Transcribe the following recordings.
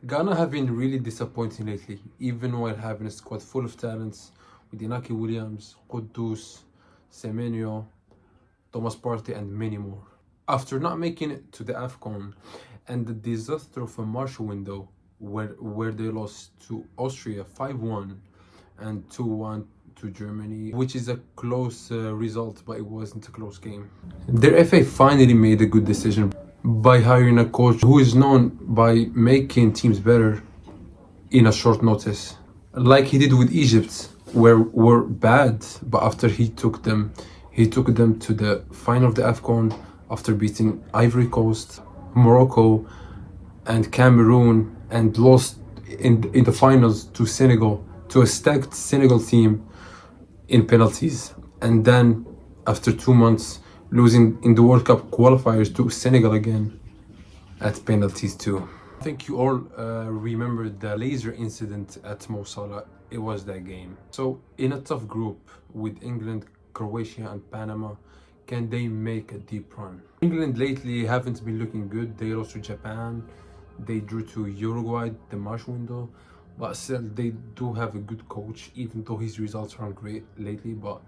Ghana have been really disappointing lately, even while having a squad full of talents with Inaki Williams, Kudus, Semenyo, Thomas Partey, and many more. After not making it to the AFCON and the disaster of a March window where they lost to Austria 5-1 and 2-1 to Germany, which is a close result, but it wasn't a close game. Their FA finally made a good decision by hiring a coach who is known by making teams better in a short notice, like he did with Egypt, where were bad, but after he took them to the final of the AFCON after beating Ivory Coast, Morocco, and Cameroon, and lost in the finals to Senegal, to a stacked Senegal team in penalties, and then after 2 months losing in the World Cup qualifiers to Senegal again at penalties too. I think you all remember the laser incident at Mo Salah. It was that game. So in a tough group with England, Croatia and Panama, can they make a deep run? England lately haven't been looking good. They lost to Japan, they drew to Uruguay the March window, but still they do have a good coach, even though his results aren't great lately, but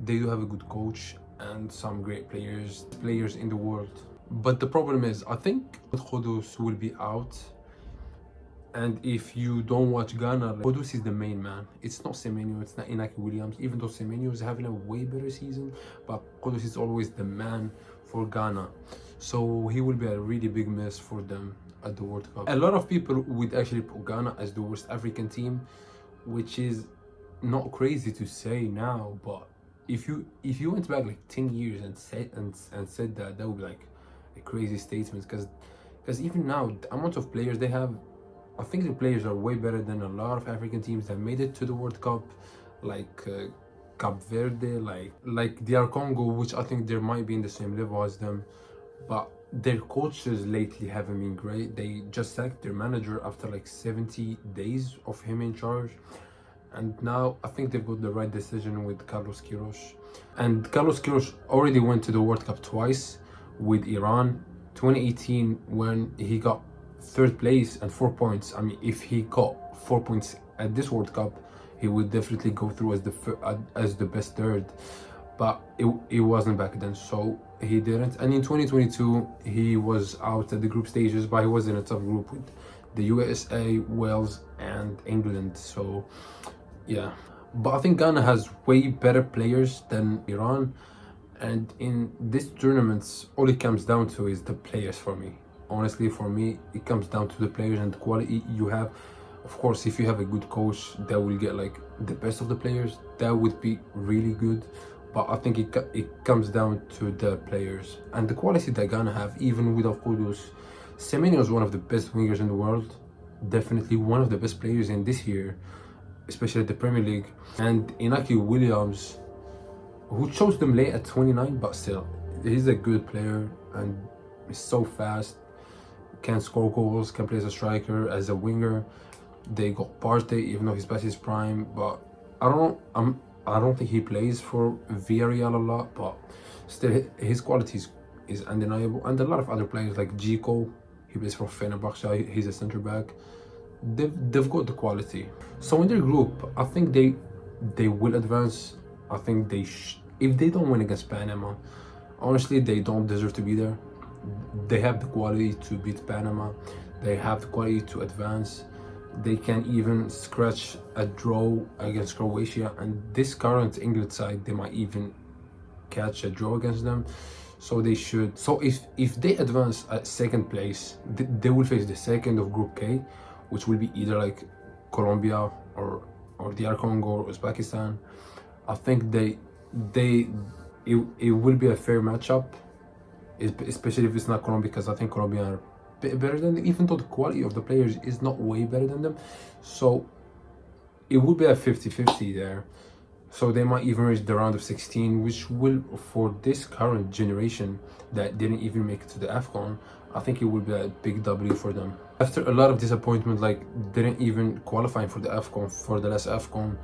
they do have a good coach and some great players in the world. But the problem is, I think Kudus will be out. And if you don't watch Ghana, Kudus is the main man. It's not Semenyo, it's not Inaki Williams, even though Semenyo is having a way better season, but Kudus is always the man for Ghana. So he will be a really big miss for them at the World Cup. A lot of people would actually put Ghana as the worst African team, which is not crazy to say now, but if you went back like 10 years and said that would be like a crazy statement, because even now the amount of players they have, I think the players are way better than a lot of African teams that made it to the World Cup, like Cape Verde, like DR Congo, which I think there might be in the same level as them, but their coaches lately haven't been great. They just sacked their manager after like 70 days of him in charge. And now I think they've got the right decision with Carlos Queiroz. And Carlos Queiroz already went to the World Cup twice with Iran. 2018 when he got third place and 4 points. I mean, if he got 4 points at this World Cup, he would definitely go through as the best third. But it wasn't back then, so he didn't. And in 2022, he was out at the group stages, but he was in a tough group with the USA, Wales, and England. So yeah, but I think Ghana has way better players than Iran, and in this tournaments, all it comes down to is the players for me. Honestly, for me, it comes down to the players and the quality you have. Of course, if you have a good coach that will get like the best of the players, that would be really good. But I think it comes down to the players and the quality that Ghana have, even without Kudus. Semenyo is one of the best wingers in the world, definitely one of the best players in this year, especially at the Premier League. And Inaki Williams, who chose them late at 29, but still, he's a good player and he's so fast, can score goals, can play as a striker, as a winger. They got Partey, even though he's past his prime, but I don't think he plays for Villarreal a lot, but still his quality is undeniable. And a lot of other players like Zico, he plays for Fenerbahce, he's a centre back. They've got the quality. So in their group, I think they will advance. I think if they don't win against Panama, honestly, they don't deserve to be there. They have the quality to beat Panama. They have the quality to advance. They can even scratch a draw against Croatia, and this current England side, they might even catch a draw against them. So they should. So if they advance at second place, they will face the second of Group K, which will be either like Colombia or DR Congo or Uzbekistan. I think it will be a fair matchup, especially if it's not Colombia, because I think Colombia are better than them, even though the quality of the players is not way better than them. So it would be a 50-50 there. So they might even reach the round of 16, which will, for this current generation that didn't even make it to the AFCON, I think it will be a big W for them. After a lot of disappointment, like didn't even qualify for the AFCON, for the last AFCON,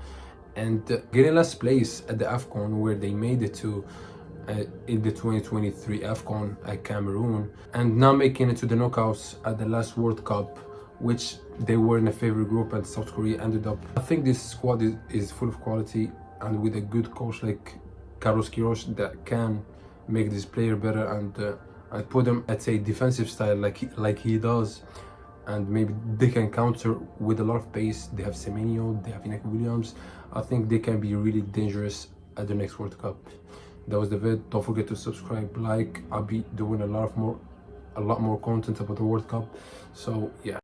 and getting last place at the AFCON where they made it to in the 2023 AFCON at Cameroon, and now making it to the knockouts at the last World Cup which they were in a favorite group and South Korea ended up. I think this squad is full of quality, and with a good coach like Carlos Queiroz that can make this player better and put them at a defensive style like he does, and maybe they can counter with a lot of pace. They have Semenyo, they have Inaki Williams. I think they can be really dangerous at the next World Cup. That was the vid. Don't forget to subscribe, like. I'll be doing a lot more content about the World Cup. So yeah.